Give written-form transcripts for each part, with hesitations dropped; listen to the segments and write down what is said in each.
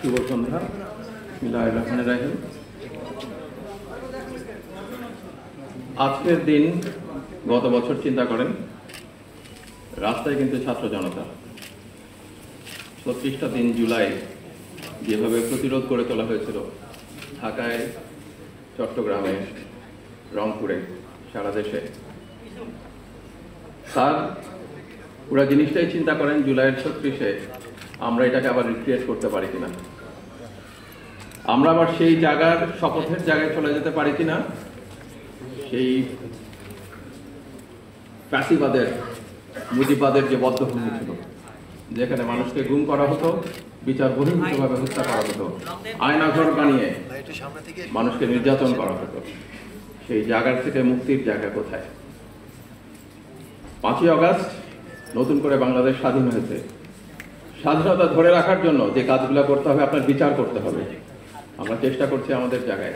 শুভ সন্ধ্যা। বিসমিল্লাহির রহমানির রহিম। আজকের দিন গত বছর চিন্তা করেন, রাস্তায় কিন্তু ছাত্র জনতা 36টা দিন জুলাই যেভাবে প্রতিরোধ করে তোলা হয়েছিল, ঢাকায়, চট্টগ্রামে, রংপুরে, সারা দেশে, তার পুরো জিনিসটাই চিন্তা করেন জুলাইয়ের 36-এ আমরা এটাকে আবার রিক্রিয়েট করতে পারি কিনা, আমরা আবার সেই জায়গার শপথের জায়গায় চলে যেতে পারি কিনা, সেই ফ্যাসিবাদের, মুজিববাদের যে বদ্ধভূমি ছিল, যেখানে মানুষকে গুম করা হতো, বিচার বহির্ভূতভাবে হত্যা করা হতো, আয়নাঘর বানিয়ে মানুষকে নির্যাতন করা হতো, সেই জায়গার থেকে মুক্তির জায়গা কোথায়? 5ই আগস্ট নতুন করে বাংলাদেশ স্বাধীন হয়েছে। স্বাধীনতা ধরে রাখার জন্য যে কাজগুলো করতে হবে, আপনার বিচার করতে হবে। আমরা চেষ্টা করছি আমাদের জায়গায়,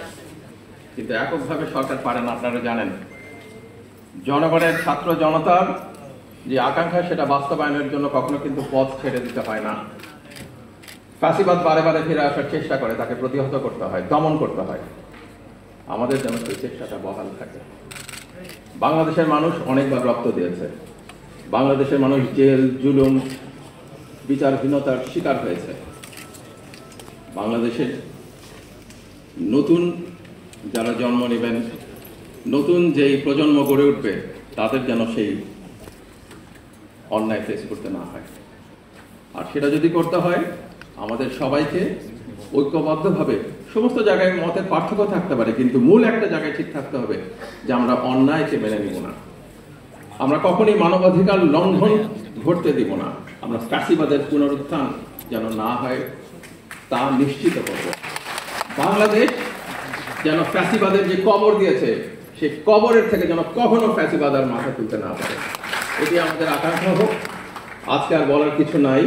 কিন্তু এককভাবে সরকার পারে না। আপনারা জানেন, জনগণের, ছাত্র জনতার যে আকাঙ্ক্ষা, সেটা বাস্তবায়নের জন্য কখনো কিন্তু পথ ছেড়ে দিতে হয় না। ফ্যাসিবাদ বারে বারে ফিরে আসার চেষ্টা করে, তাকে প্রতিহত করতে হয়, দমন করতে হয়। আমাদের যেন সেই চেষ্টাটা বহাল থাকে। বাংলাদেশের মানুষ অনেকবার রক্ত দিয়েছে, বাংলাদেশের মানুষ জেল, জুলুম, বিচারহীনতার শিকার হয়েছে। বাংলাদেশের নতুন যারা জন্ম নেবেন, নতুন যেই প্রজন্ম গড়ে উঠবে, তাদের যেন সেই অন্যায় ফেস করতে না হয়। আর সেটা যদি করতে হয়, আমাদের সবাইকে ঐক্যবদ্ধভাবে, সমস্ত জায়গায় মতের পার্থক্য থাকতে পারে, কিন্তু মূল একটা জায়গায় ঠিক থাকতে হবে যে আমরা অন্যায়কে মেনে নিব না, আমরা কখনই মানবাধিকার লঙ্ঘন ঘটতে দিব না, আমরা ফ্যাসিবাদের পুনরুত্থান যেন না হয় তা নিশ্চিত করব। বাংলাদেশ যেন ফ্যাসিবাদের যে কবর দিয়েছে, সেই কবরের থেকে যেন কখনো ফ্যাসিবাদ আর মাথা তুলতে না পারে, এটি আমাদের আকাঙ্ক্ষা হোক। আজকে আর বলার কিছু নাই।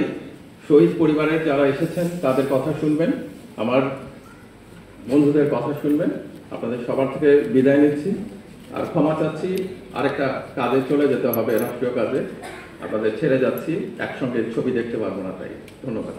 শহীদ পরিবারের যারা এসেছেন তাদের কথা শুনবেন, আমার বন্ধুদের কথা শুনবেন। আপনাদের সবার থেকে বিদায় নিচ্ছি আর ক্ষমা চাচ্ছি। আরেকটা কাজে চলে যেতে হবে, রাষ্ট্রীয় কাজে। আপনাদের ছেড়ে যাচ্ছি, একসঙ্গে ছবি দেখতে পারবো না, তাই ধন্যবাদ।